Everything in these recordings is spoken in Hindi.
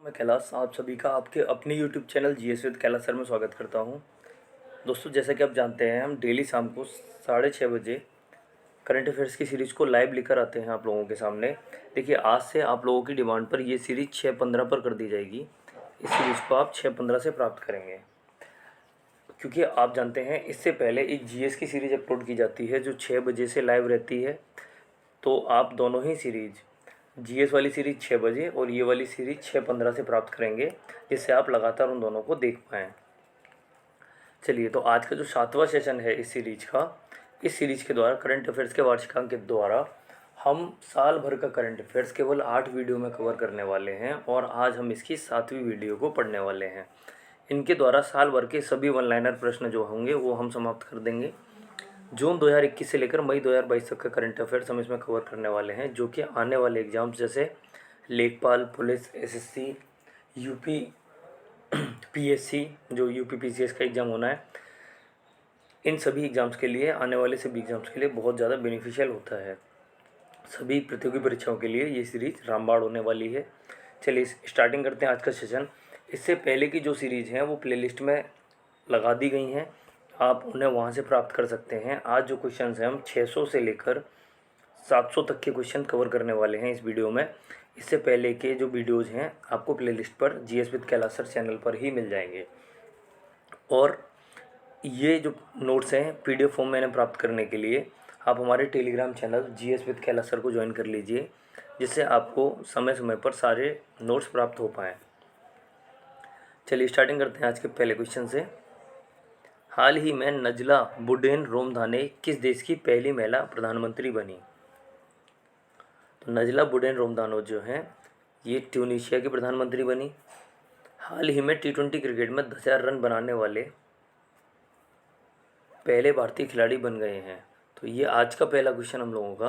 मैं कैलाश आप सभी का आपके अपने YouTube channel GS with Kailash sir में स्वागत करता हूं। दोस्तों, जैसा कि आप जानते हैं, हम डेली शाम को 6:30 बजे करंट अफेयर्स की सीरीज़ को लाइव लेकर आते हैं आप लोगों के सामने। देखिए, आज से आप लोगों की डिमांड पर ये सीरीज़ 6:15 पर कर दी जाएगी। इस सीरीज़ को आप 6:15 से प्राप्त करेंगे, क्योंकि आप जानते हैं इससे पहले एक जीएस की सीरीज़ अपलोड की जाती है जो 6 बजे से लाइव रहती है। तो आप दोनों ही सीरीज़, जीएस वाली सीरीज़ 6 बजे और ये वाली सीरीज़ 6:15 से प्राप्त करेंगे, जिससे आप लगातार उन दोनों को देख पाएँ। चलिए, तो आज का जो 7वां सेशन है इस सीरीज़ के द्वारा करंट अफेयर्स के वार्षिकांक के द्वारा हम साल भर का करंट अफेयर्स केवल 8 वीडियो में कवर करने वाले हैं और आज हम इसकी 7वीं वीडियो को पढ़ने वाले हैं। इनके द्वारा साल भर के सभी वन लाइनर प्रश्न जो होंगे वो हम समाप्त कर देंगे। जून 2021 से लेकर मई 2022 तक का करंट अफेयर्स हम इसमें कवर करने वाले हैं, जो कि आने वाले एग्ज़ाम्स जैसे लेखपाल, पुलिस, एसएससी, यूपी पीएससी, जो यूपी पीसीएस का एग्ज़ाम होना है, इन सभी एग्ज़ाम्स के लिए, आने वाले सभी एग्ज़ाम्स के लिए बहुत ज़्यादा बेनिफिशियल होता है। सभी प्रतियोगी परीक्षाओं के लिए ये सीरीज़ रामबाण होने वाली है। चलिए स्टार्टिंग करते हैं आज का सेशन। इससे पहले की जो सीरीज़ हैं वो प्लेलिस्ट में लगा दी गई हैं, आप उन्हें वहाँ से प्राप्त कर सकते हैं। आज जो क्वेश्चन हैं हम 600 से लेकर 700 तक के क्वेश्चन कवर करने वाले हैं इस वीडियो में। इससे पहले के जो वीडियोज़ हैं आपको प्लेलिस्ट पर GS with Kailash sir channel पर ही मिल जाएंगे। और ये जो नोट्स हैं पीडीएफ फॉर्म में इन्हें प्राप्त करने के लिए आप हमारे Telegram channel GS with Kailash sir को ज्वाइन कर लीजिए, जिससे आपको समय समय पर सारे नोट्स प्राप्त हो पाएँ। चलिए स्टार्टिंग करते हैं आज के पहले क्वेश्चन से। हाल ही में नजला बुडेन रोमधाने किस देश की पहली महिला प्रधानमंत्री बनी? तो नजला बुडेन रोमदानो जो हैं ये ट्यूनीशिया की प्रधानमंत्री बनी। हाल ही में टी20 क्रिकेट में 10,000 रन बनाने वाले पहले भारतीय खिलाड़ी बन गए हैं। तो ये आज का पहला क्वेश्चन हम लोगों का,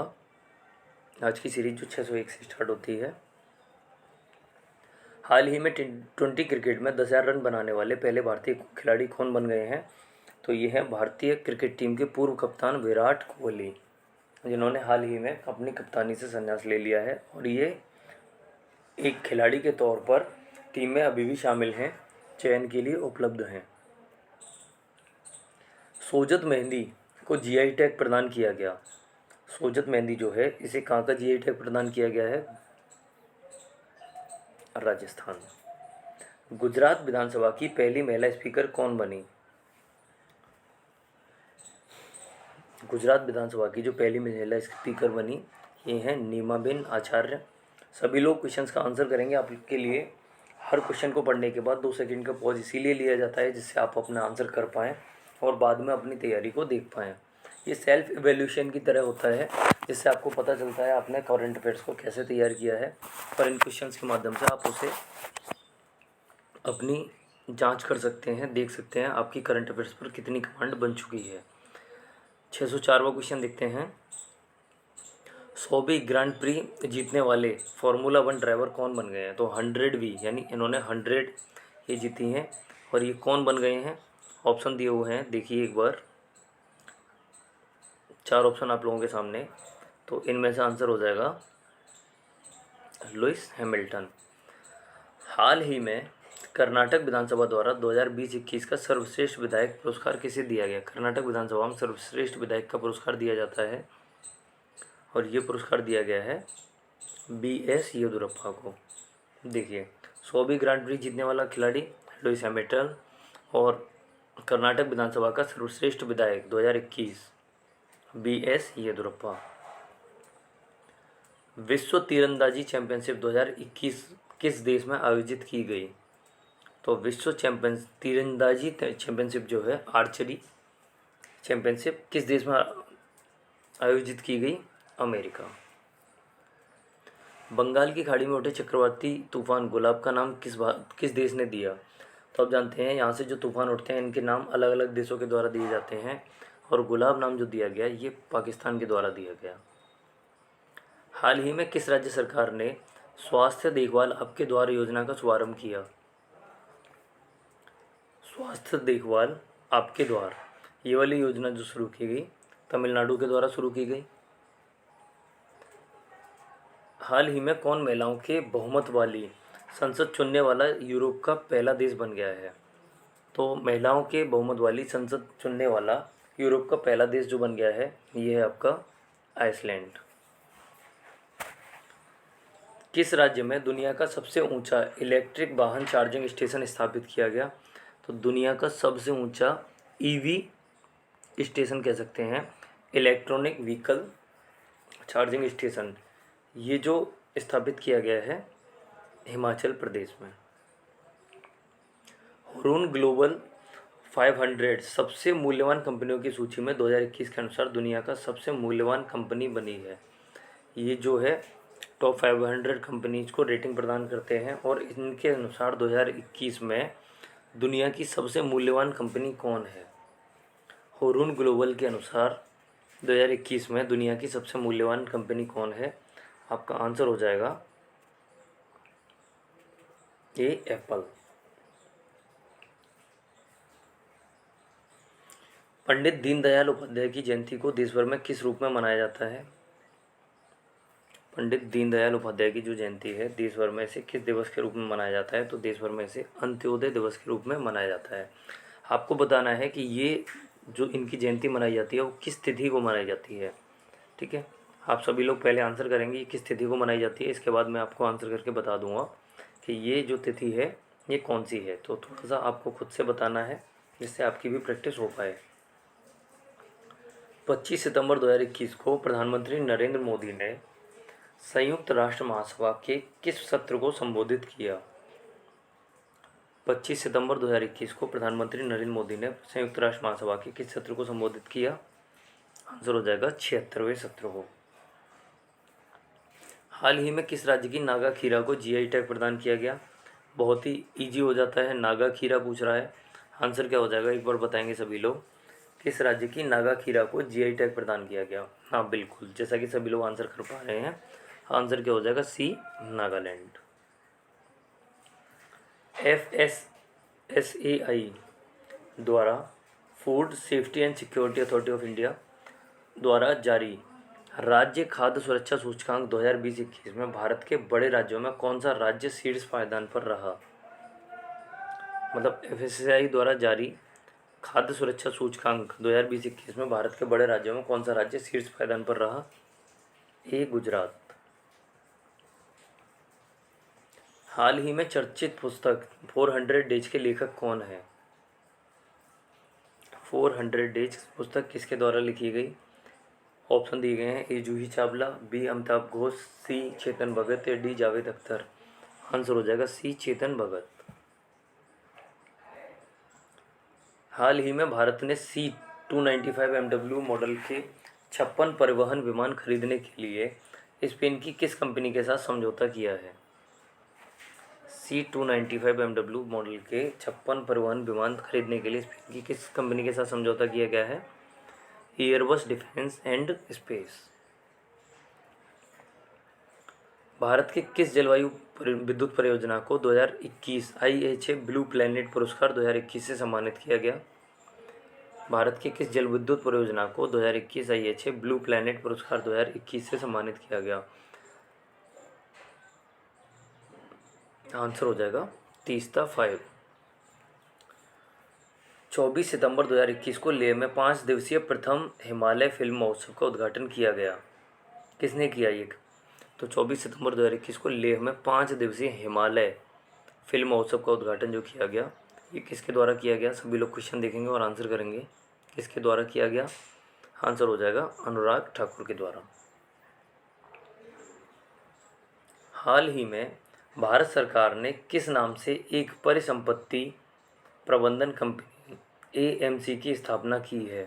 आज की सीरीज जो 601 से स्टार्ट होती है। हाल ही में टी20 क्रिकेट में 10,000 रन बनाने वाले पहले भारतीय खिलाड़ी कौन बन गए हैं? तो ये हैं भारतीय क्रिकेट टीम के पूर्व कप्तान विराट कोहली, जिन्होंने हाल ही में अपनी कप्तानी से संन्यास ले लिया है और ये एक खिलाड़ी के तौर पर टीम में अभी भी शामिल हैं, चयन के लिए उपलब्ध हैं। सोजत मेहंदी को जीआई टैग प्रदान किया गया। सोजत मेहंदी जो है इसे कहाँ का जीआई टैग प्रदान किया गया है? राजस्थान। गुजरात विधानसभा की पहली महिला स्पीकर कौन बनी? गुजरात विधानसभा की जो पहली महिला स्पीकर बनी ये हैं नीमाबेन आचार्य। सभी लोग क्वेश्चंस का आंसर करेंगे। आपके लिए हर क्वेश्चन को पढ़ने के बाद 2 सेकंड का पॉज इसीलिए लिया जाता है जिससे आप अपना आंसर कर पाएँ और बाद में अपनी तैयारी को देख पाएँ। ये सेल्फ इवेल्यूशन की तरह होता है, जिससे आपको पता चलता है आपने करंट अफेयर्स को कैसे तैयार किया है, और इन क्वेश्चंस के माध्यम से आप उसे अपनी जांच कर सकते हैं, देख सकते हैं आपकी करंट अफेयर्स पर कितनी कमांड बन चुकी है। 604वां क्वेश्चन देखते हैं। सौबी ग्रांड प्री जीतने वाले फार्मूला 1 ड्राइवर कौन बन गए हैं? तो 100वीं, यानी इन्होंने 100 ये जीती हैं। और ये कौन बन गए हैं? ऑप्शन दिए हुए हैं, देखिए एक बार, 4 ऑप्शन आप लोगों के सामने। तो इनमें से आंसर हो जाएगा लुइस हैमिल्टन। हाल ही में कर्नाटक विधानसभा द्वारा 2020-21 का सर्वश्रेष्ठ विधायक पुरस्कार किसे दिया गया? कर्नाटक विधानसभा में सर्वश्रेष्ठ विधायक का पुरस्कार दिया जाता है और ये पुरस्कार दिया गया है BS येदुरप्पा को। देखिए, 100वीं ग्रांड प्री जीतने वाला खिलाड़ी लुइस हैमिल्टन और कर्नाटक विधानसभा का सर्वश्रेष्ठ विधायक 2021 BS येदुरप्पा। विश्व तीरंदाजी चैंपियनशिप 2021 किस देश में आयोजित की गई? तो विश्व तीरंदाजी चैंपियनशिप जो है, आर्चरी चैंपियनशिप, किस देश में आयोजित की गई? अमेरिका। बंगाल की खाड़ी में उठे चक्रवाती तूफान गुलाब का नाम किस देश ने दिया? तो आप जानते हैं यहाँ से जो तूफान उठते हैं इनके नाम अलग अलग देशों के द्वारा दिए जाते हैं, और गुलाब नाम जो दिया गया ये पाकिस्तान के द्वारा दिया गया। हाल ही में किस राज्य सरकार ने स्वास्थ्य देखभाल आपके द्वार योजना का शुभारंभ किया? स्वास्थ्य देखभाल आपके द्वार, ये वाली योजना जो शुरू की गई तमिलनाडु के द्वारा शुरू की गई। हाल ही में कौन महिलाओं के बहुमत वाली संसद चुनने वाला यूरोप का पहला देश बन गया है। तो महिलाओं के बहुमत वाली संसद चुनने वाला यूरोप का पहला देश जो बन गया है, ये है आपका आइसलैंड। किस राज्य में दुनिया का सबसे ऊंचा इलेक्ट्रिक वाहन चार्जिंग स्टेशन स्थापित किया गया? तो दुनिया का सबसे ऊंचा ईवी स्टेशन कह सकते हैं, इलेक्ट्रॉनिक व्हीकल चार्जिंग स्टेशन, ये जो स्थापित किया गया है हिमाचल प्रदेश में। हुरून ग्लोबल 500 सबसे मूल्यवान कंपनियों की सूची में 2021 के अनुसार दुनिया का सबसे मूल्यवान कंपनी बनी है। ये जो है टॉप 500 कंपनीज को रेटिंग प्रदान करते हैं और इनके अनुसार 2021 में दुनिया की सबसे मूल्यवान कंपनी कौन है? हुरून ग्लोबल के अनुसार 2021 में दुनिया की सबसे मूल्यवान कंपनी कौन है? आपका आंसर हो जाएगा ए एप्पल। पंडित दीनदयाल उपाध्याय की जयंती को देश भर में किस रूप में मनाया जाता है? पंडित दीनदयाल उपाध्याय की जो जयंती है देश भर में से किस दिवस के रूप में मनाया जाता है? तो देश भर में से अंत्योदय दिवस के रूप में मनाया जाता है। आपको बताना है कि ये जो इनकी जयंती मनाई जाती है वो किस तिथि को मनाई जाती है। ठीक है, आप सभी लोग पहले आंसर करेंगे किस तिथि को मनाई जाती है, इसके बाद मैं आपको आंसर करके बता दूंगा कि ये जो तिथि है ये कौन सी है। तो थोड़ा सा आपको खुद से बताना है जिससे आपकी भी प्रैक्टिस हो पाए। 25 सितंबर 2021 को प्रधानमंत्री नरेंद्र मोदी ने संयुक्त राष्ट्र महासभा के किस सत्र को संबोधित किया? 25 सितंबर 2021 को प्रधानमंत्री नरेंद्र मोदी ने संयुक्त राष्ट्र महासभा के किस सत्र को संबोधित किया? आंसर हो जाएगा 76वें सत्र को। हाल ही में किस राज्य की नागा खीरा को जीआई टैग प्रदान किया गया? बहुत ही इजी हो जाता है, नागा खीरा पूछ रहा है, आंसर क्या हो जाएगा एक बार बताएंगे सभी लोग। किस राज्य की नागा खीरा को जीआई टैग प्रदान किया गया? हाँ बिल्कुल, जैसा कि सभी लोग आंसर कर पा रहे हैं, आंसर क्या हो जाएगा सी नागालैंड। FSSAI द्वारा food safety and security authority of India द्वारा जारी राज्य खाद्य सुरक्षा सूचकांक 2020-21 में भारत के बड़े राज्यों में कौन सा राज्य शीर्ष पायदान पर रहा? मतलब FSSAI द्वारा जारी खाद्य सुरक्षा सूचकांक 2020-21 में भारत के बड़े राज्यों में कौन सा राज्य शीर्ष पायदान पर रहा? ए गुजरात। हाल ही में चर्चित पुस्तक 400 डेज के लेखक कौन है? 400 डेज पुस्तक किसके द्वारा लिखी गई? ऑप्शन दिए गए हैं, ए जूही चावला, बी अमिताभ घोष, सी चेतन भगत या डी जावेद अख्तर। आंसर हो जाएगा सी चेतन भगत। हाल ही में भारत ने C295 MW मॉडल के 56 परिवहन विमान खरीदने के लिए स्पेन की किस कंपनी के साथ समझौता किया है? C295 MW मॉडल के 56 परिवहन विमान खरीदने के लिए स्पेन की किस कंपनी के साथ समझौता किया गया है? Airbus defence and space. Bharat के किस जलवायु विद्युत परियोजना को 2021 IHA ब्लू प्लैनेट पुरस्कार 2021 से सम्मानित किया गया? भारत के किस जल विद्युत परियोजना को 2021 IHA ब्लू प्लैनेट पुरस्कार 2021 से सम्मानित किया गया? आंसर हो जाएगा तीस्ता 5। 24 सितंबर 2021 को लेह में 5 दिवसीय प्रथम हिमालय फिल्म महोत्सव का उद्घाटन किया गया। किसने किया ये? तो 24 सितंबर 2021 को लेह में 5 दिवसीय हिमालय फिल्म महोत्सव का उद्घाटन जो किया गया, ये किसके द्वारा किया गया? सभी लोग क्वेश्चन देखेंगे और आंसर करेंगे किसके द्वारा किया गया। आंसर हो जाएगा अनुराग ठाकुर के द्वारा। हाल ही में भारत सरकार ने किस नाम से एक परिसंपत्ति प्रबंधन कंपनी AMC की स्थापना की है?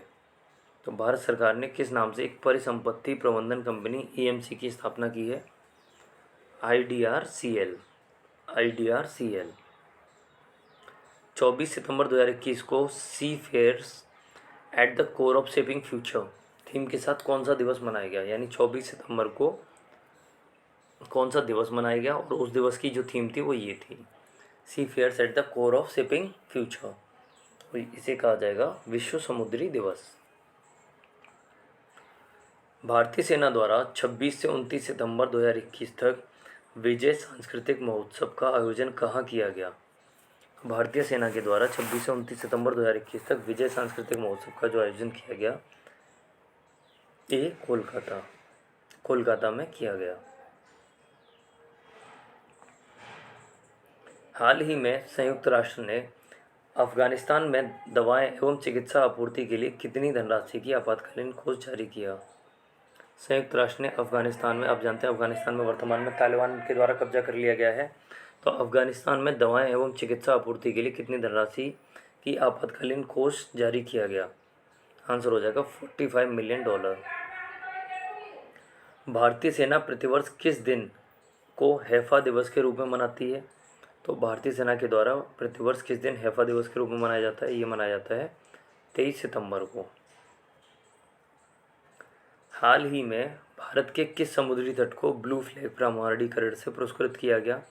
तो भारत सरकार ने किस नाम से एक परिसंपत्ति प्रबंधन कंपनी AMC की स्थापना की है? IDRCL। 24 सितंबर 2021 को seafarers at the core of shaping future theme के साथ कौन सा दिवस मनाया गया? यानी 24 सितंबर को कौन सा दिवस मनाया गया और उस दिवस की जो थीम थी वो ये थी, seafarers at the core of shaping future. इसे कहा जाएगा विश्व समुद्री दिवस। भारतीय सेना द्वारा 26 से 29 सितंबर 2021 तक विजय सांस्कृतिक महोत्सव का आयोजन कहाँ किया गया? भारतीय सेना के द्वारा 26 से 29 सितंबर 2021 तक विजय सांस्कृतिक महोत्सव का जो आयोजन किया गया, ये कोलकाता में किया गया। हाल ही में संयुक्त राष्ट्र ने अफगानिस्तान में दवाएं एवं चिकित्सा आपूर्ति के लिए कितनी धनराशि की आपातकालीन कोष जारी किया? संयुक्त राष्ट्र ने अफगानिस्तान में, आप जानते हैं अफगानिस्तान में वर्तमान में तालिबान के द्वारा कब्जा कर लिया गया है, तो अफगानिस्तान में दवाएं एवं चिकित्सा आपूर्ति के लिए कितनी धनराशि की आपातकालीन कोष जारी किया गया? आंसर हो जाएगा $45 मिलियन। भारतीय सेना प्रतिवर्ष किस दिन को हैफा दिवस के रूप में मनाती है? तो भारतीय सेना के द्वारा प्रतिवर्ष किस दिन हैफा दिवस के रूप में मनाया जाता है? ये मनाया जाता है 23 सितंबर को। हाल ही में भारत के किस समुद्री तट को ब्लू फ्लैग प्रमाणीकरण से पुरस्कृत किया गया?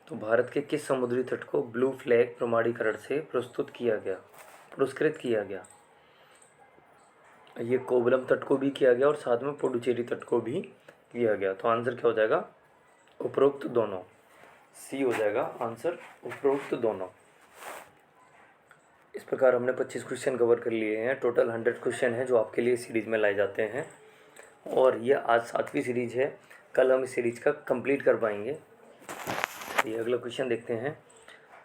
तो भारत के किस समुद्री तट को ब्लू फ्लैग प्रमाणीकरण से पुरस्कृत किया गया? ये कोवलम तट को भी किया गया और साथ में पुडुचेरी तट को भी किया गया। तो आंसर क्या हो जाएगा? उपरोक्त दोनों। सी हो जाएगा आंसर, उपरोक्त दोनों। इस प्रकार हमने 25 क्वेश्चन कवर कर लिए हैं। टोटल 100 क्वेश्चन हैं जो आपके लिए सीरीज़ में लाए जाते हैं, और ये आज 7वीं सीरीज़ है। कल हम इस सीरीज़ का कंप्लीट कर पाएंगे। ये अगला क्वेश्चन देखते हैं।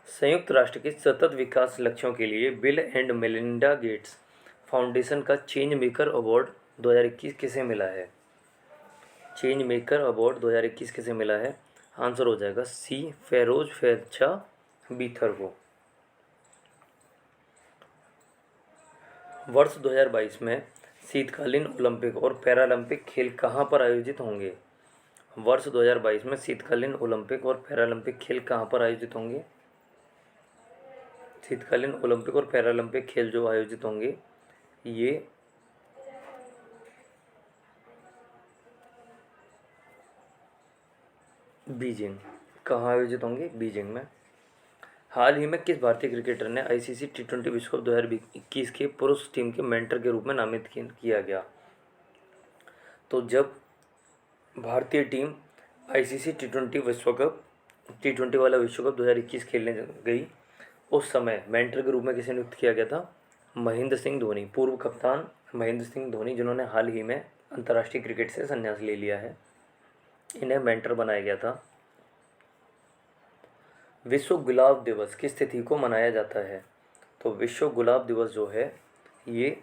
संयुक्त राष्ट्र के सतत विकास लक्ष्यों के लिए bill and Melinda Gates foundation का चेंज मेकर अवार्ड 2021 किसे मिला है? चेंज मेकर अवार्ड 2021 किसे मिला है? आंसर हो जाएगा सी, फेरोज फेरछा बीथर को। वर्ष 2022 में शीतकालीन ओलंपिक और पैरालंपिक खेल कहाँ पर आयोजित होंगे? वर्ष 2022 में शीतकालीन ओलंपिक और पैरालंपिक खेल कहाँ पर आयोजित होंगे? शीतकालीन ओलंपिक और पैरालंपिक खेल जो आयोजित होंगे, ये बीजिंग। कहाँ आयोजित होंगे? बीजिंग में। हाल ही में किस भारतीय क्रिकेटर ने आईसीसी टी20 विश्व कप 2021 के पुरुष टीम के मेंटर के रूप में नामित किया गया? तो जब भारतीय टीम आईसीसी टी20 वाला विश्व कप 2021 खेलने गई, उस समय मेंटर के रूप में किसे नियुक्त किया गया था? महेंद्र सिंह धोनी, पूर्व कप्तान महेंद्र सिंह धोनी, जिन्होंने हाल ही में अंतर्राष्ट्रीय क्रिकेट से संन्यास ले लिया है, इन्हें मेंटर बनाया गया था। विश्व गुलाब दिवस किस तिथि को मनाया जाता है? तो विश्व गुलाब दिवस जो है ये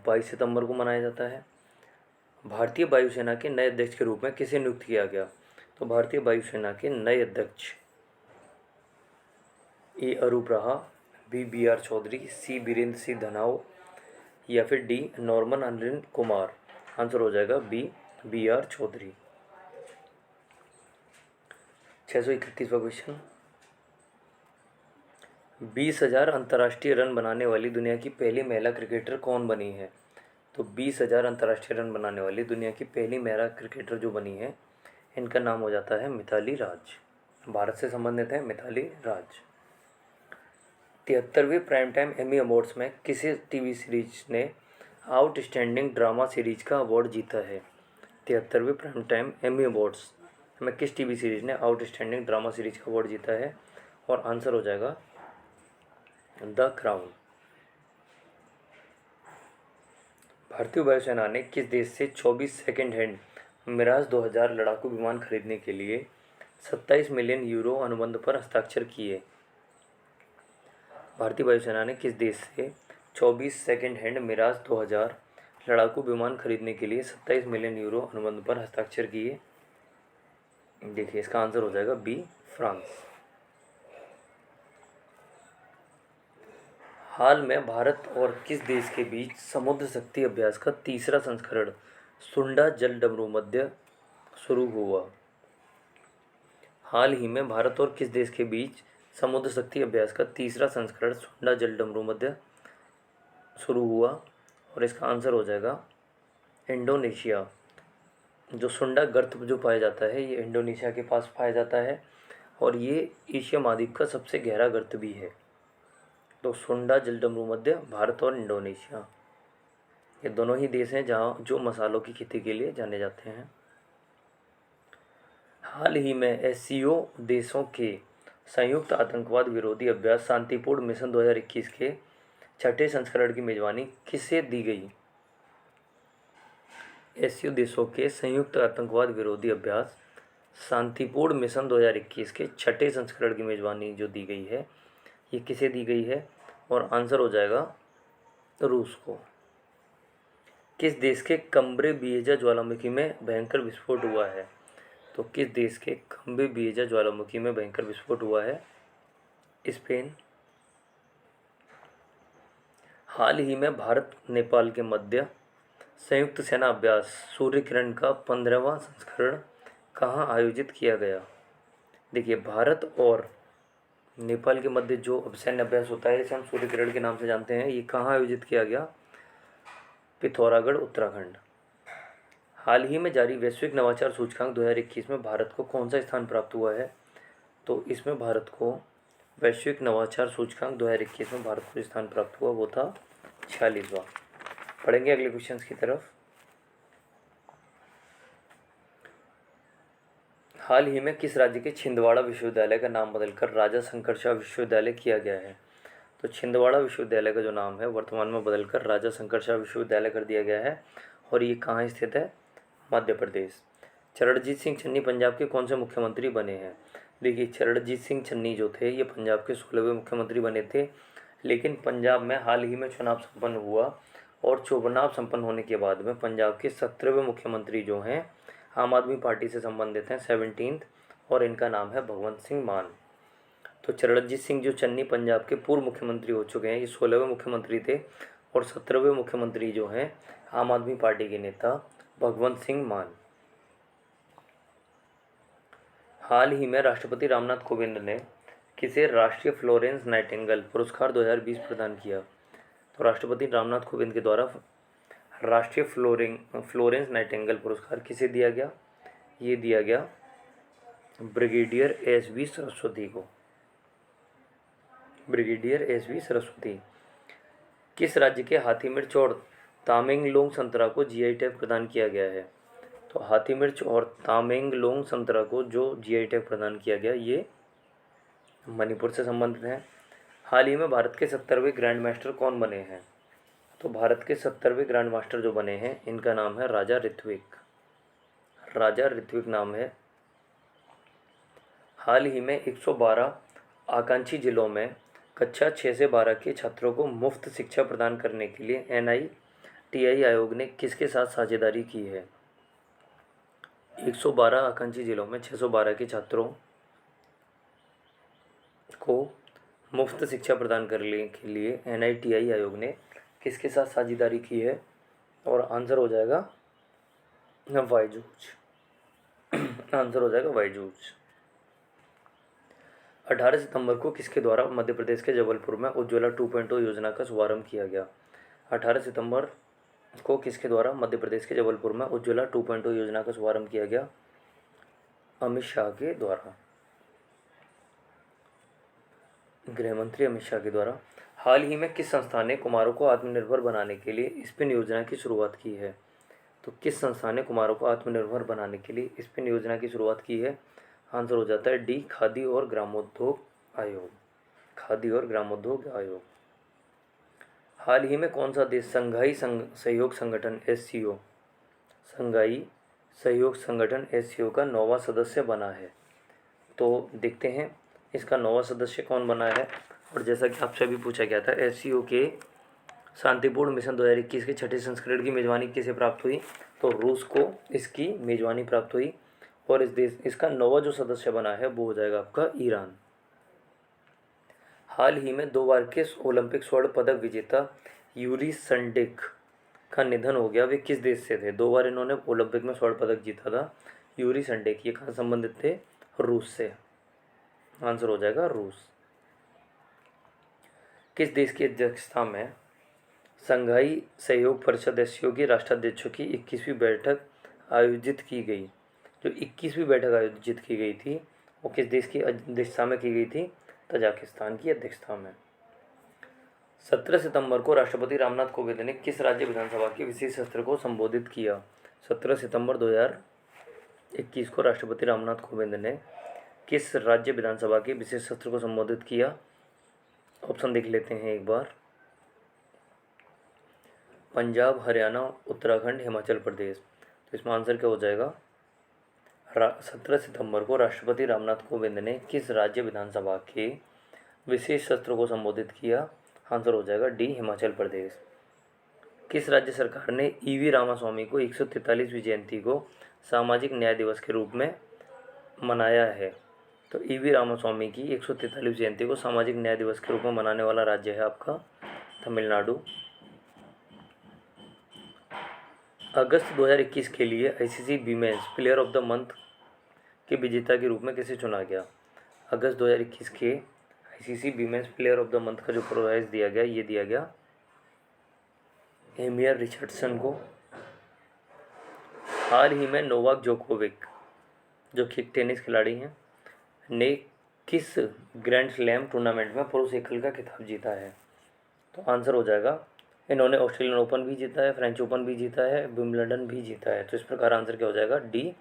22 सितंबर को मनाया जाता है। भारतीय वायुसेना के नए अध्यक्ष के रूप में किसे नियुक्त किया गया? तो भारतीय वायुसेना के नए अध्यक्ष ए अरूप रहा, B R Chaudhary, C Birendra Singh Dhanoa, या फिर D Norman Arvind Kumar. Answer हो जाएगा बी आर चौधरी। 631वां क्वेश्चन। 20,000 अंतर्राष्ट्रीय रन बनाने वाली दुनिया की पहली महिला क्रिकेटर कौन बनी है? तो 20,000 अंतर्राष्ट्रीय रन बनाने वाली दुनिया की पहली महिला क्रिकेटर जो बनी है, इनका नाम हो जाता है मिताली राज। भारत से संबंधित है मिताली राज। 73वें प्राइम टाइम एमी अवार्ड्स में किसी टीवी सीरीज ने आउटस्टैंडिंग ड्रामा सीरीज का अवार्ड जीता है? 73वें प्राइम टाइम एमी अवार्ड्स में किस टीवी सीरीज ने आउटस्टैंडिंग ड्रामा सीरीज का अवार्ड जीता है? और आंसर हो जाएगा द क्राउन। भारतीय वायुसेना ने किस देश से 24 सेकेंड हैंड मिराज 2000 लड़ाकू विमान खरीदने के लिए 27 मिलियन यूरो अनुबंध पर हस्ताक्षर किए? भारतीय वायुसेना ने किस देश से 24 सेकेंड हैंड मिराज 2000 लड़ाकू विमान खरीदने के लिए 27 मिलियन यूरो अनुबंध पर हस्ताक्षर किए? देखिए, इसका आंसर हो जाएगा बी, फ्रांस। हाल में भारत और किस देश के बीच समुद्र शक्ति अभ्यास का तीसरा संस्करण सुंडा जल डमरू मध्य शुरू हुआ? हाल ही में भारत और किस देश के बीच समुद्र शक्ति अभ्यास का तीसरा संस्करण सुंडा जल डमरू मध्य शुरू हुआ? और इसका आंसर हो जाएगा इंडोनेशिया। जो सुंडा गर्त जो पाया जाता है, ये इंडोनेशिया के पास पाया जाता है, और ये एशिया महाद्वीप का सबसे गहरा गर्त भी है। तो सुंडा जल डमरू मध्य, भारत और इंडोनेशिया, ये दोनों ही देश हैं जहाँ जो मसालों की खेती के लिए जाने जाते हैं। हाल ही में एससीओ देशों के संयुक्त आतंकवाद विरोधी अभ्यास शांतिपूर्ण मिशन 2021 के छठे संस्करण की मेजबानी किसे दी गई? एससीओ देशों के संयुक्त आतंकवाद विरोधी अभ्यास शांतिपूर्ण मिशन 2021 के छठे संस्करण की मेजबानी जो दी गई है, ये किसे दी गई है? और आंसर हो जाएगा रूस को। किस देश के कम्ब्रे बिएजा ज्वालामुखी में भयंकर विस्फोट हुआ है? तो किस देश के कम्ब्रे बिएजा ज्वालामुखी में भयंकर विस्फोट हुआ है? स्पेन। हाल ही में भारत नेपाल के मध्य संयुक्त सेना अभ्यास सूर्य किरण का 15वां संस्करण कहाँ आयोजित किया गया? देखिए, भारत और नेपाल के मध्य जो सैन्य अभ्यास होता है, इसे हम सूर्य किरण के नाम से जानते हैं। ये कहाँ आयोजित किया गया? पिथौरागढ़, उत्तराखंड। हाल ही में जारी वैश्विक नवाचार सूचकांक 2021 में भारत को कौन सा स्थान प्राप्त हुआ है? तो इसमें भारत को वैश्विक नवाचार सूचकांक 2021 में भारत को स्थान प्राप्त हुआ, वो था 46वां। पढ़ेंगे अगले क्वेश्चंस की तरफ। हाल ही में किस राज्य के छिंदवाड़ा विश्वविद्यालय का नाम बदलकर राजा शंकरशाह विश्वविद्यालय किया गया है? तो छिंदवाड़ा विश्वविद्यालय का जो नाम है वर्तमान में बदलकर राजा शंकरशाह विश्वविद्यालय कर दिया गया है। और ये कहाँ स्थित है? मध्य प्रदेश। चरणजीत सिंह चन्नी पंजाब के कौन से मुख्यमंत्री बने हैं? देखिए, चरणजीत सिंह चन्नी जो थे ये पंजाब के 16वें मुख्यमंत्री बने थे, लेकिन पंजाब में हाल ही में चुनाव संपन्न हुआ और चुनाव संपन्न होने के बाद में पंजाब के 17वें मुख्यमंत्री जो हैं आम आदमी पार्टी से संबंधित हैं, 17th, और इनका नाम है भगवंत सिंह मान। तो चरणजीत सिंह जो चन्नी पंजाब के पूर्व मुख्यमंत्री हो चुके हैं, ये 16वें मुख्यमंत्री थे, और 17वें मुख्यमंत्री जो हैं आम आदमी पार्टी के नेता भगवंत सिंह मान। हाल ही में राष्ट्रपति रामनाथ कोविंद ने किसे राष्ट्रीय फ्लोरेंस नाइटिंगेल पुरस्कार 2020 प्रदान किया? तो राष्ट्रपति रामनाथ कोविंद के द्वारा राष्ट्रीय फ्लोरेंस नाइटिंगेल पुरस्कार किसे दिया गया? ये दिया गया ब्रिगेडियर एस.वी. सरस्वती को। Brigadier S V. सरस्वती। किस राज्य के हाथी मिर्च और तामेंगलोंग संतरा को जीआई टैग प्रदान किया गया है? तो हाथी मिर्च और तामेंगलोंग संतरा को जो जीआई टैग प्रदान किया गया, ये मणिपुर से संबंधित है। हाल ही में भारत के 70वें ग्रैंड मास्टर कौन बने हैं? तो भारत के 70वें ग्रैंड मास्टर जो बने हैं, इनका नाम है राजा ऋत्विक। राजा ऋत्विक नाम है। हाल ही में 112 आकांक्षी जिलों में कक्षा 6 से 12 के छात्रों को मुफ्त शिक्षा प्रदान करने के लिए NITI आयोग ने किसके साथ साझेदारी की है? 112 आकांक्षी जिलों में 612 के छात्रों को मुफ्त शिक्षा प्रदान करने के लिए NITI आयोग ने किसके साथ साझेदारी की है? और आंसर हो जाएगा बायजूस। आंसर हो जाएगा बायजूस। 18 सितंबर को किसके द्वारा मध्य प्रदेश के जबलपुर में उज्ज्वला 2.0 योजना का शुभारंभ किया गया? 18 सितंबर को किसके द्वारा मध्य प्रदेश के जबलपुर में उज्ज्वला 2.0 योजना का शुभारंभ किया गया? अमित शाह के द्वारा, गृह मंत्री अमित शाह के द्वारा। हाल ही में किस संस्था ने कुमारों को आत्मनिर्भर बनाने के लिए स्पिन योजना की शुरुआत की है? तो किस संस्था ने कुमारों को आत्मनिर्भर बनाने के लिए स्पिन योजना की शुरुआत की है? आंसर हो जाता है डी, खादी और ग्रामोद्योग आयोग। खादी और ग्रामोद्योग आयोग। हाल ही में कौन सा देश संघाई सहयोग संगठन SCO, संघाई सहयोग संगठन SCO का 9वां सदस्य बना है? तो देखते हैं इसका 9वां सदस्य कौन बना है। और जैसा कि आपसे भी पूछा गया था, SCO के शांतिपूर्ण मिशन 2021 के छठे संस्करण की मेजबानी किसे प्राप्त हुई? तो रूस को इसकी मेजबानी प्राप्त हुई। और इसका 9वां जो सदस्य बना है वो हो जाएगा आपका ईरान। हाल ही में 2 बार के ओलंपिक स्वर्ण पदक विजेता यूरी संडेक का निधन हो गया। वे किस देश से थे? 2 बार इन्होंने ओलंपिक में स्वर्ण पदक जीता था यूरी संडेक। ये कहाँ संबंधित थे? रूस से। आंसर हो जाएगा रूस। किस देश की अध्यक्षता में संघाई सहयोग परिषद SCO की राष्ट्राध्यक्षों की 21वीं बैठक आयोजित की गई? जो 21वीं बैठक आयोजित की गई थी वो किस देश की अध्यक्षता में की गई थी? तजाकिस्तान की अध्यक्षता में। 17 सितंबर को राष्ट्रपति रामनाथ कोविंद ने किस राज्य विधानसभा के विशेष सत्र को संबोधित किया? 17 सितंबर 2021 को राष्ट्रपति रामनाथ कोविंद ने किस राज्य विधानसभा के विशेष सत्र को संबोधित किया? ऑप्शन देख लेते हैं एक बार। पंजाब, हरियाणा, उत्तराखंड, हिमाचल प्रदेश। तो इसमें आंसर क्या हो जाएगा? 17 सितंबर को राष्ट्रपति रामनाथ कोविंद ने किस राज्य विधानसभा के विशेष सत्र को संबोधित किया? आंसर हो जाएगा डी, हिमाचल प्रदेश। किस राज्य सरकार ने ईवी रामास्वामी को 143वीं जयंती को सामाजिक न्याय दिवस के रूप में मनाया है? तो ईवी रामास्वामी की 143वीं जयंती को सामाजिक न्याय दिवस के रूप में मनाने वाला राज्य है आपका तमिलनाडु। अगस्त 2021 के लिए ICC women's player of the month के विजेता के रूप में किसे चुना गया? अगस्त 2021 के ICC women's player of the month का जो प्राइज दिया गया, ये दिया गया एमियर रिचर्डसन को। हाल ही में नोवाक जोकोविक, जो कि टेनिस खिलाड़ी हैं, ने किस ग्रैंड स्लैम टूर्नामेंट में पुरुष एकल का खिताब जीता है? तो आंसर हो जाएगा, इन्होंने ऑस्ट्रेलियन ओपन भी जीता है, फ्रेंच ओपन भी जीता है, विंबलडन भी जीता है। तो इस प्रकार आंसर क्या हो जाएगा? डी,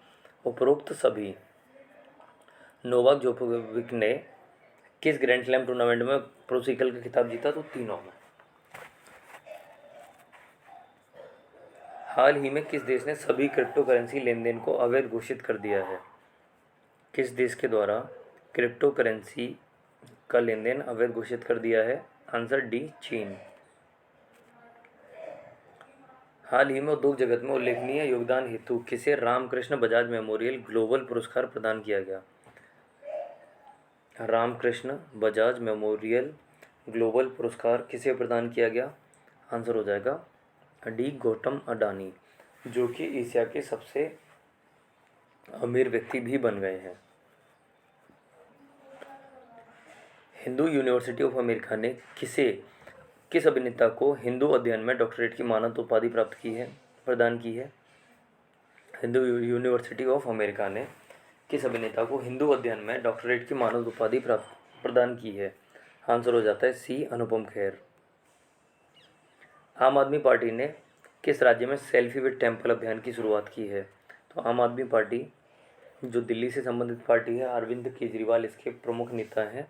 उपरोक्त सभी। नोवाक जोकोविक ने किस ग्रैंड स्लैम टूर्नामेंट में पुरुष एकल का खिताब जीता? तो तीनों में। हाल ही में किस देश ने सभी क्रिप्टो करेंसी लेन देन को अवैध घोषित कर दिया है? किस देश के द्वारा क्रिप्टो करेंसी का लेन देन अवैध घोषित कर दिया है? आंसर डी, चीन। हाल ही में उद्योग जगत में उल्लेखनीय योगदान हेतु किसे रामकृष्ण बजाज मेमोरियल ग्लोबल पुरस्कार प्रदान किया गया? रामकृष्ण बजाज मेमोरियल ग्लोबल पुरस्कार किसे प्रदान किया गया? आंसर हो जाएगा डी, गौतम अडानी, जो कि एशिया के सबसे अमीर व्यक्ति भी बन गए हैं। हिंदू यूनिवर्सिटी ऑफ अमेरिका ने किस अभिनेता को हिंदू अध्ययन में डॉक्टरेट की मानद उपाधि प्रदान की है? हिंदू यूनिवर्सिटी ऑफ अमेरिका ने किस अभिनेता को हिंदू अध्ययन में डॉक्टरेट की मानद उपाधि प्रदान की है? आंसर हो जाता है सी, अनुपम खेर। आम आदमी पार्टी ने किस राज्य में सेल्फी विद टेम्पल अभियान की शुरुआत की है? तो आम आदमी पार्टी, जो दिल्ली से संबंधित पार्टी है, अरविंद केजरीवाल इसके प्रमुख नेता हैं,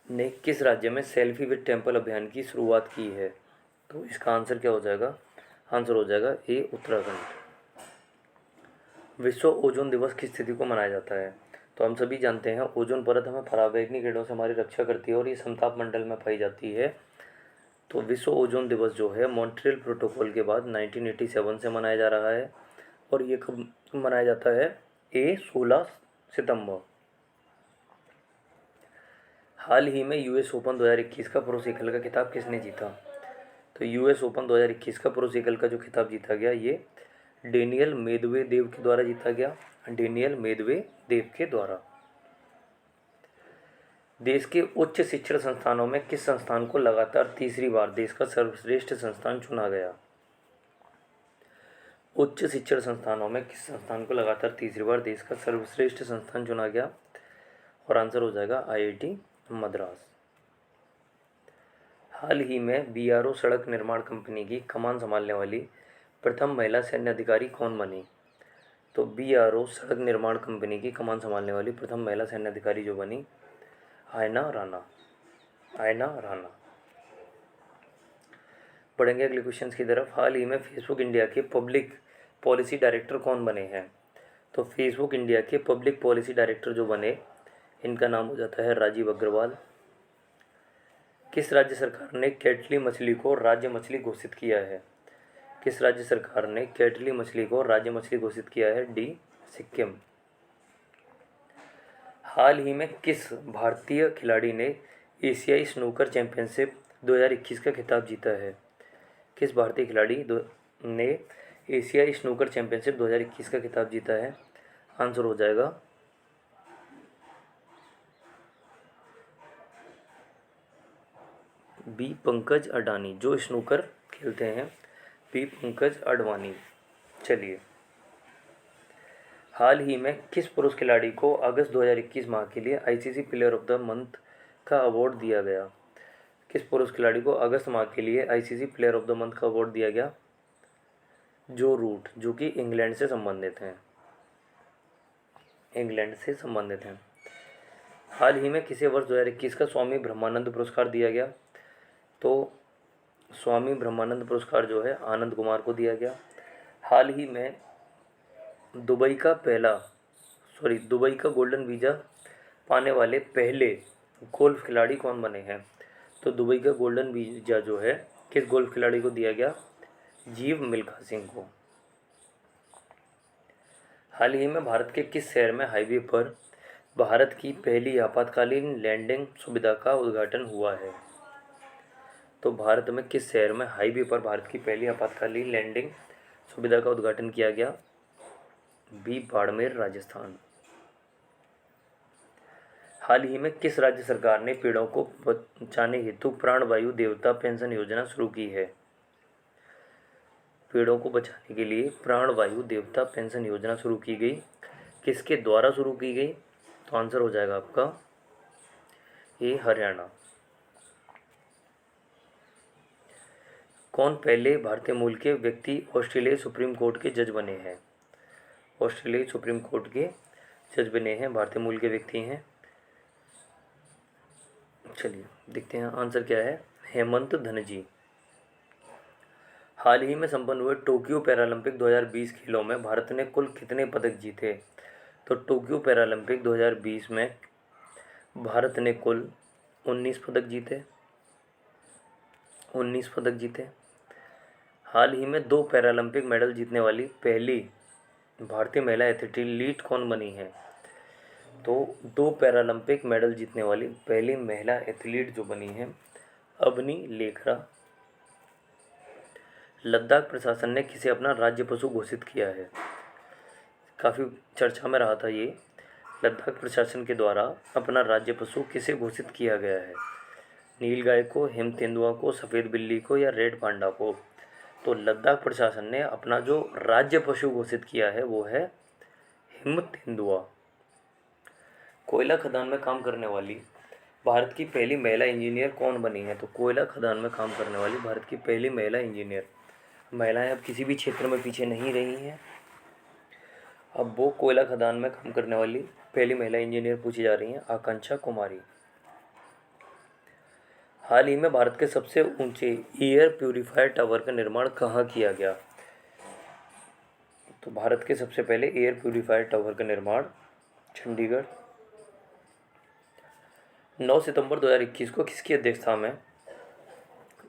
ने किस राज्य में सेल्फी विद टेम्पल अभियान की शुरुआत की है? तो इसका आंसर क्या हो जाएगा? आंसर हो जाएगा ए, उत्तराखंड। विश्व ओजोन दिवस किस तिथि को मनाया जाता है? तो हम सभी जानते हैं ओजोन परत हमें पराबैंगनी किरणों से हमारी रक्षा करती है और ये समताप मंडल में पाई जाती है। तो विश्व ओजोन दिवस जो है मॉन्ट्रियल प्रोटोकॉल के बाद 1987 से मनाया जा रहा है। और ये कब मनाया जाता है? ए, 16 सितंबर। हाल ही में यूएस ओपन 2021 का पुरुष एकल का खिताब किसने जीता? तो यूएस ओपन 2021 का पुरुष एकल का जो खिताब जीता गया, ये डेनियल मेदवेदेव के द्वारा जीता गया। डेनियल मेदवेदेव के द्वारा। देश के उच्च शिक्षण संस्थानों में किस संस्थान को लगातार तीसरी बार देश का सर्वश्रेष्ठ संस्थान चुना गया? उच्च शिक्षण संस्थानों में किस संस्थान को लगातार तीसरी बार देश का सर्वश्रेष्ठ संस्थान चुना गया? और आंसर हो जाएगा आईआईटी मद्रास। हाल ही में बीआरओ सड़क निर्माण कंपनी की कमान संभालने वाली प्रथम महिला सैन्य अधिकारी कौन बनी? तो बीआरओ सड़क निर्माण कंपनी की कमान संभालने वाली प्रथम महिला सैन्य अधिकारी जो बनी, आयना राणा। बढ़ेंगे अगले क्वेश्चन की तरफ। हाल ही में फेसबुक इंडिया के पब्लिक पॉलिसी डायरेक्टर कौन बने हैं? तो फेसबुक इंडिया के पब्लिक पॉलिसी डायरेक्टर जो बने, इनका नाम हो जाता है राजीव अग्रवाल। किस राज्य सरकार ने कैटली मछली को राज्य मछली घोषित किया है? किस राज्य सरकार ने कैटली मछली को राज्य मछली घोषित किया है? डी, सिक्किम। हाल ही में किस भारतीय खिलाड़ी ने एशियाई स्नूकर चैंपियनशिप 2021 का खिताब जीता है? किस भारतीय खिलाड़ी ने एशियाई स्नूकर चैंपियनशिप 2021 का खिताब जीता है? आंसर हो जाएगा बी, पंकज अडानी, जो स्नूकर खेलते हैं, बी, पंकज अडवाणी। चलिए, हाल ही में किस पुरुष खिलाड़ी को अगस्त 2021 माह के लिए ICC player of the month का अवार्ड दिया गया? किस पुरुष खिलाड़ी को अगस्त माह के लिए ICC player of the month का अवार्ड दिया गया? जो रूट, जो कि इंग्लैंड से संबंधित हैं। इंग्लैंड से संबंधित हैं। हाल ही में किसे वर्ष 2021 का स्वामी ब्रह्मानंद पुरस्कार दिया गया? तो स्वामी ब्रह्मानंद पुरस्कार जो है आनंद कुमार को दिया गया। हाल ही में दुबई का गोल्डन वीज़ा पाने वाले पहले गोल्फ खिलाड़ी कौन बने हैं? तो दुबई का गोल्डन वीज़ा जो है किस गोल्फ खिलाड़ी को दिया गया? जीव मिल्खा सिंह को। हाल ही में भारत के किस शहर में हाईवे पर भारत की पहली आपातकालीन लैंडिंग सुविधा का उद्घाटन हुआ है? तो भारत में किस शहर में हाईवे पर भारत की पहली आपातकालीन लैंडिंग सुविधा का उद्घाटन किया गया? बी बाड़मेर, राजस्थान। हाल ही में किस राज्य सरकार ने पेड़ों को बचाने हेतु प्राणवायु देवता पेंशन योजना शुरू की है? पेड़ों को बचाने के लिए प्राणवायु देवता पेंशन योजना शुरू की गई। किसके द्वारा शुरू की गई? तो आंसर हो जाएगा आपका ए हरियाणा। कौन पहले भारतीय मूल के व्यक्ति ऑस्ट्रेलियाई सुप्रीम कोर्ट के जज बने हैं? ऑस्ट्रेलियाई सुप्रीम कोर्ट के जज बने हैं भारतीय मूल के व्यक्ति हैं। चलिए देखते हैं आंसर क्या है। हेमंत धनजी। हाल ही में संपन्न हुए टोक्यो पैरालंपिक 2020 खेलों में भारत ने कुल कितने पदक जीते? तो टोक्यो पैरालंपिक 2020 में भारत ने कुल 19 पदक जीते। 19 पदक जीते। हाल ही में 2 पैरालंपिक मेडल जीतने वाली पहली भारतीय महिला एथलीट कौन बनी है? तो 2 पैरालंपिक मेडल जीतने वाली पहली महिला एथलीट जो बनी है अवनी लेखरा। लद्दाख प्रशासन ने किसे अपना राज्य पशु घोषित किया है? काफ़ी चर्चा में रहा था ये। लद्दाख प्रशासन के द्वारा अपना राज्य पशु किसे घोषित किया गया है? नीलगाय को, हिम तेंदुआ को, सफ़ेद बिल्ली को या रेड पांडा को? तो लद्दाख प्रशासन ने अपना जो राज्य पशु घोषित किया है वो है हिम तेंदुआ। कोयला खदान में काम करने वाली भारत की पहली महिला इंजीनियर कौन बनी है? तो कोयला खदान में काम करने वाली भारत की पहली महिला इंजीनियर, महिलाएं अब किसी भी क्षेत्र में पीछे नहीं रही हैं, अब वो कोयला खदान में काम करने वाली पहली महिला इंजीनियर पूछी जा रही हैं, आकांक्षा कुमारी। हाल ही में भारत के सबसे ऊंचे एयर प्यूरीफायर टावर का निर्माण कहाँ किया गया? तो भारत के सबसे पहले एयर प्यूरीफायर टावर का निर्माण चंडीगढ़। 9 सितंबर 2021 को किसकी अध्यक्षता में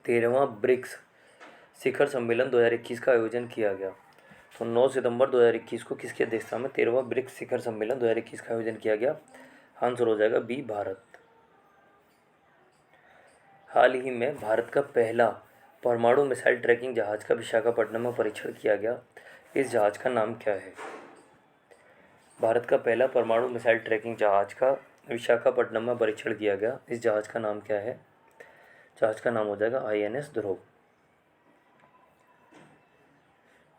13वां ब्रिक्स शिखर सम्मेलन 2021 का आयोजन किया गया? तो 9 सितंबर 2021 को किसकी अध्यक्षता में 13वां ब्रिक्स शिखर सम्मेलन 2021 का आयोजन किया गया? आंसर हो जाएगा बी भारत। हाल ही में भारत का पहला परमाणु मिसाइल ट्रैकिंग जहाज का विशाखापट्टनम में परीक्षण किया गया। इस जहाज का नाम क्या है? भारत का पहला परमाणु मिसाइल ट्रैकिंग जहाज का विशाखापट्टनम में परीक्षण किया गया। इस जहाज का नाम क्या है? जहाज का नाम हो जाएगा INS ध्रुव।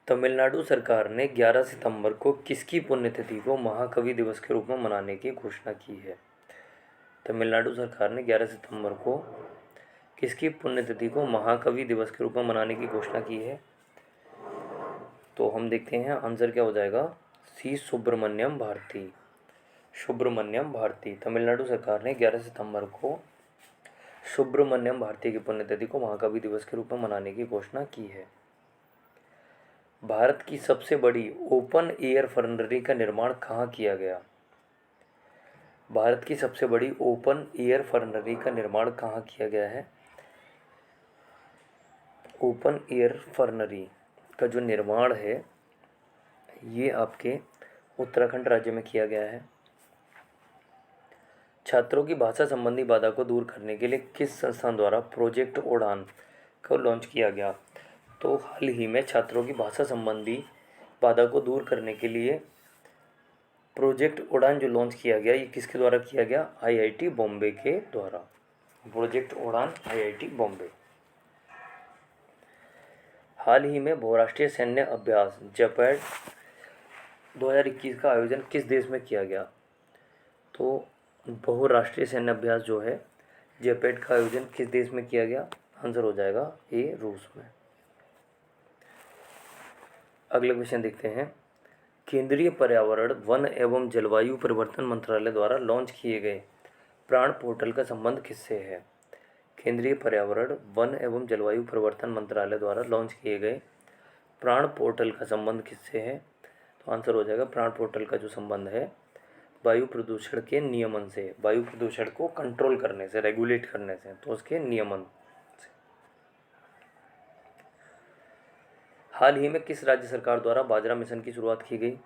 तमिलनाडु सरकार ने 11 सितंबर को किसकी पुण्यतिथि को महाकवि दिवस के रूप में मनाने की घोषणा की है? तमिलनाडु सरकार ने 11 सितंबर को किसकी पुण्यतिथि को महाकवि दिवस के रूप में मनाने की घोषणा की है? तो हम देखते हैं आंसर क्या हो जाएगा। सी सुब्रमण्यम भारती। सुब्रमण्यम भारती। तमिलनाडु सरकार ने 11 सितंबर को सुब्रमण्यम भारती की पुण्यतिथि को महाकवि दिवस के रूप में मनाने की घोषणा की है। भारत की सबसे बड़ी ओपन एयर रिफाइनरी का निर्माण कहाँ किया गया? भारत की सबसे बड़ी ओपन एयर रिफाइनरी का निर्माण कहाँ किया गया है? ओपन एयर रिफाइनरी का जो निर्माण है ये आपके उत्तराखंड राज्य में किया गया है। छात्रों की भाषा संबंधी बाधा को दूर करने के लिए किस संस्थान द्वारा प्रोजेक्ट उड़ान को लॉन्च किया गया? तो हाल ही में छात्रों की भाषा संबंधी बाधा को दूर करने के लिए प्रोजेक्ट उड़ान जो लॉन्च किया गया ये किसके द्वारा किया गया? IIT बॉम्बे के द्वारा। प्रोजेक्ट उड़ान IIT बॉम्बे। हाल ही में बहुराष्ट्रीय सैन्य अभ्यास JAPAD 2021 का आयोजन किस देश में किया गया? तो बहुराष्ट्रीय सैन्य अभ्यास जो है JAPAD का आयोजन किस देश में किया गया? आंसर हो जाएगा ए रूस में। अगला क्वेश्चन देखते हैं। केंद्रीय पर्यावरण, वन एवं जलवायु परिवर्तन मंत्रालय द्वारा लॉन्च किए गए प्राण पोर्टल का संबंध किससे है? केंद्रीय पर्यावरण, वन एवं जलवायु परिवर्तन मंत्रालय द्वारा लॉन्च किए गए प्राण पोर्टल का संबंध किससे है? तो आंसर हो जाएगा, प्राण पोर्टल का जो संबंध है वायु प्रदूषण के नियमन से, वायु प्रदूषण को कंट्रोल करने से, रेगुलेट करने से, तो उसके नियमन से। हाल ही में किस राज्य सरकार द्वारा बाजरा मिशन की शुरुआत की गई?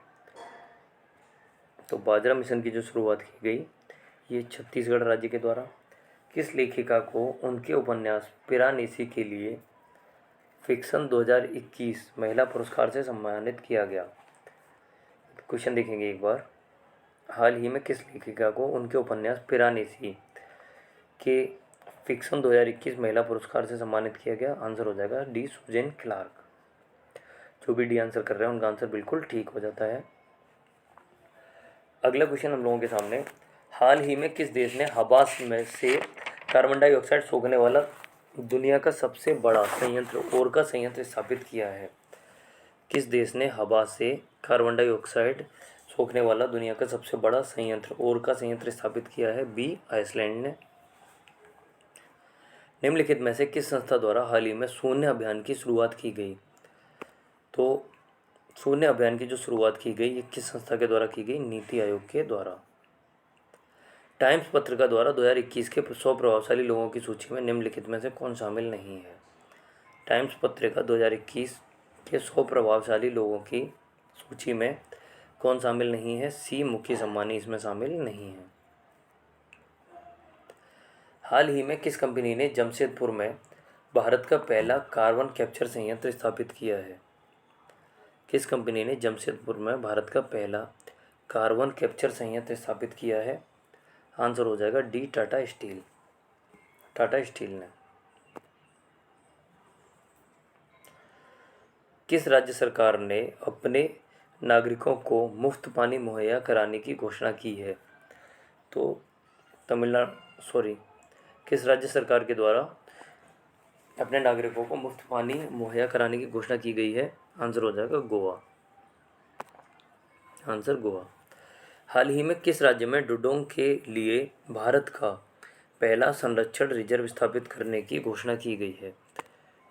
तो बाजरा मिशन की जो शुरुआत की गई ये छत्तीसगढ़ राज्य के द्वारा। किस लेखिका को उनके उपन्यास पिरानेसी के लिए फिक्शन 2021 महिला पुरस्कार से सम्मानित किया गया? क्वेश्चन देखेंगे एक बार। हाल ही में किस लेखिका को उनके उपन्यास पिरानेसी के फिक्शन 2021 महिला पुरस्कार से सम्मानित किया गया? आंसर हो जाएगा डी सुजेन क्लार्क। जो भी डी आंसर कर रहे हैं उनका आंसर बिल्कुल ठीक हो जाता है। अगला क्वेश्चन हम लोगों के सामने, हाल ही में किस देश ने हवा में से कार्बन डाइऑक्साइड सोखने वाला दुनिया का सबसे बड़ा संयंत्र ओर का संयंत्र स्थापित किया है? किस देश ने हवा से कार्बन डाइऑक्साइड सोखने वाला दुनिया का सबसे बड़ा संयंत्र ओर का संयंत्र स्थापित किया है? बी आइसलैंड ने। निम्नलिखित में से किस संस्था द्वारा हाल ही में शून्य अभियान की शुरुआत की गई? तो शून्य अभियान की जो शुरुआत की गई ये किस संस्था के द्वारा की गई? नीति आयोग के द्वारा। टाइम्स पत्रिका द्वारा 2021 के 100 प्रभावशाली लोगों की सूची में निम्नलिखित में से कौन शामिल नहीं है? टाइम्स पत्रिका 2021 के 100 प्रभावशाली लोगों की सूची में कौन शामिल नहीं है? सी मुकेश अंबानी इसमें शामिल नहीं है। हाल ही में किस कंपनी ने जमशेदपुर में भारत का पहला कार्बन कैप्चर संयंत्र स्थापित किया है? किस कंपनी ने जमशेदपुर में भारत का पहला कार्बन कैप्चर संयंत्र स्थापित किया है? आंसर हो जाएगा D Tata steel. Tata steel ने। किस राज्य सरकार ने अपने नागरिकों को मुफ्त पानी मुहैया कराने की घोषणा की है? तो किस राज्य सरकार के द्वारा अपने नागरिकों को मुफ्त पानी मुहैया कराने की घोषणा की गई है? आंसर हो जाएगा गोवा। आंसर गोवा। हाल ही में किस राज्य में डुडोंग के लिए भारत का पहला संरक्षण रिजर्व स्थापित करने की घोषणा की गई है?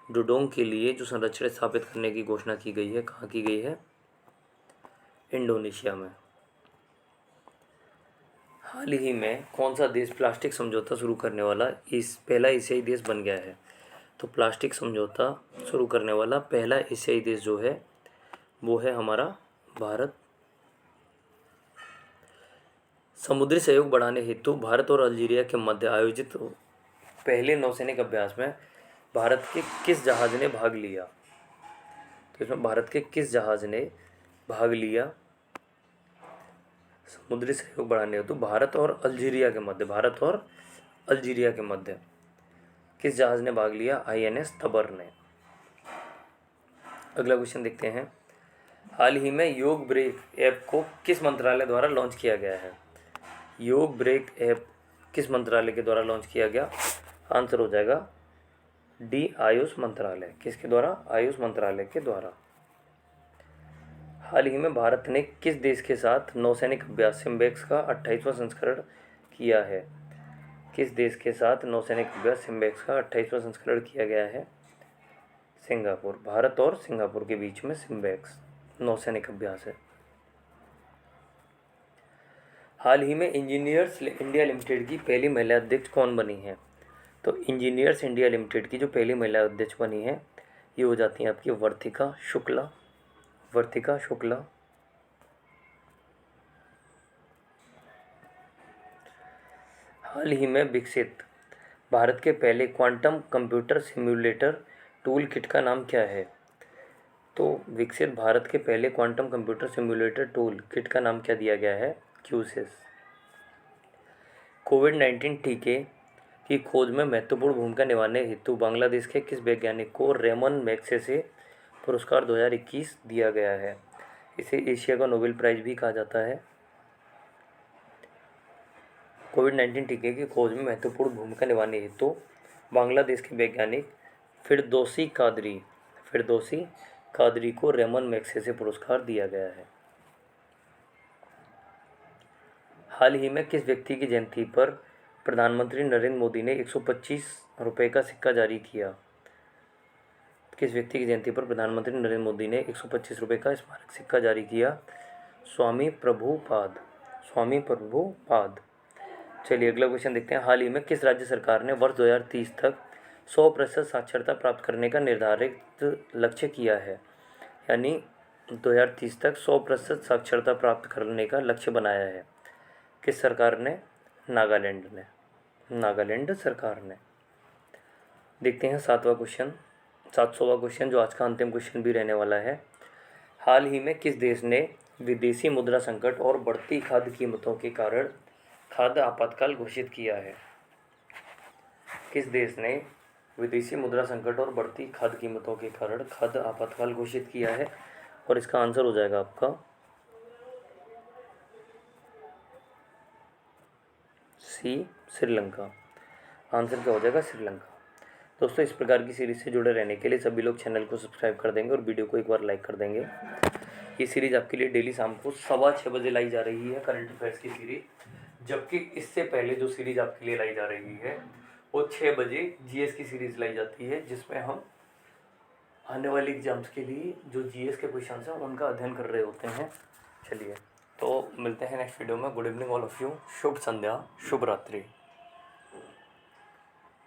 डुडोंग के लिए जो संरक्षण स्थापित करने की घोषणा की गई है कहाँ की गई है? इंडोनेशिया में। हाल ही में कौन सा देश प्लास्टिक समझौता शुरू करने वाला पहला एशियाई देश बन गया है? तो प्लास्टिक समझौता शुरू करने वाला पहला एशियाई देश जो है वो है हमारा भारत। समुद्री सहयोग बढ़ाने हेतु भारत और अल्जीरिया के मध्य आयोजित पहले नौसैनिक अभ्यास में भारत के किस जहाज ने भाग लिया? तो इसमें भारत के किस जहाज ने भाग लिया? समुद्री सहयोग बढ़ाने हेतु भारत और अल्जीरिया के मध्य किस जहाज ने भाग लिया? INS तबर ने। अगला क्वेश्चन देखते हैं, हाल ही में योग ब्रेक ऐप को किस मंत्रालय द्वारा लॉन्च किया गया है? योग ब्रेक ऐप किस मंत्रालय के द्वारा लॉन्च किया गया? आंसर हो जाएगा डी आयुष मंत्रालय। किसके द्वारा? आयुष मंत्रालय के द्वारा। हाल ही में भारत ने किस देश के साथ नौसैनिक अभ्यास सिम्बेक्स का 28वां संस्करण किया है? किस देश के साथ नौसैनिक अभ्यास सिम्बेक्स का 28वां संस्करण किया गया है? सिंगापुर। भारत और सिंगापुर के बीच में सिम्बेक्स नौसैनिक अभ्यास है। हाल ही में इंजीनियर्स इंडिया लिमिटेड की पहली महिला अध्यक्ष कौन बनी है? तो इंजीनियर्स इंडिया लिमिटेड की जो पहली महिला अध्यक्ष बनी है ये हो जाती हैं आपकी वर्तिका शुक्ला। हाल ही में विकसित भारत के पहले quantum computer simulator tool kit का नाम क्या है? तो विकसित भारत के पहले quantum computer simulator tool kit का नाम क्या दिया गया है? क्यूसिस। कोविड-19 टीके की खोज में महत्वपूर्ण भूमिका निभाने हेतु बांग्लादेश के किस वैज्ञानिक को रेमन मैग्सेसे पुरस्कार 2021 दिया गया है? इसे एशिया का नोबेल प्राइज भी कहा जाता है। कोविड-19 टीके की खोज में महत्वपूर्ण भूमिका निभाने हेतु बांग्लादेश के वैज्ञानिक फिरदौसी कादरी को रेमन मैग्सेसे पुरस्कार दिया गया है। हाल ही में किस व्यक्ति की जयंती पर प्रधानमंत्री नरेंद्र मोदी ने 125 रुपये का सिक्का जारी किया? किस व्यक्ति की जयंती पर प्रधानमंत्री नरेंद्र मोदी ने 125 रुपये का स्मारक सिक्का जारी किया? स्वामी प्रभुपाद। स्वामी प्रभुपाद। चलिए अगला क्वेश्चन देखते हैं। हाल ही में किस राज्य सरकार ने वर्ष 2030 तक 100% साक्षरता प्राप्त करने का निर्धारित लक्ष्य किया है? यानी 2030 तक 100% साक्षरता प्राप्त करने का लक्ष्य बनाया है। किस सरकार ने? नागालैंड ने। नागालैंड सरकार ने। देखते हैं 700वां क्वेश्चन, जो आज का अंतिम क्वेश्चन भी रहने वाला है। हाल ही में किस देश ने विदेशी मुद्रा संकट और बढ़ती खाद्य कीमतों के कारण खाद्य आपातकाल घोषित किया है? किस देश ने विदेशी मुद्रा संकट और बढ़ती खाद्य कीमतों के कारण खाद्य आपातकाल घोषित किया है? और इसका आंसर हो जाएगा आपका सी, श्रीलंका। आंसर क्या हो जाएगा? श्रीलंका। दोस्तों इस प्रकार की सीरीज़ से जुड़े रहने के लिए सभी लोग चैनल को सब्सक्राइब कर देंगे और वीडियो को एक बार लाइक कर देंगे। ये सीरीज़ आपके लिए डेली शाम को 6:15 बजे लाई जा रही है, करंट अफेयर्स की सीरीज़। जबकि इससे पहले जो सीरीज़ आपके लिए लाई जा रही है वो 6 बजे जीएस की सीरीज़ लाई जाती है, जिसमें हम आने वाले एग्जाम्स के लिए जो जीएस के क्वेश्चन हैं उनका अध्ययन कर रहे होते हैं। चलिए तो मिलते हैं नेक्स्ट वीडियो में। Good evening all of you. शुभ संध्या, शुभ रात्रि।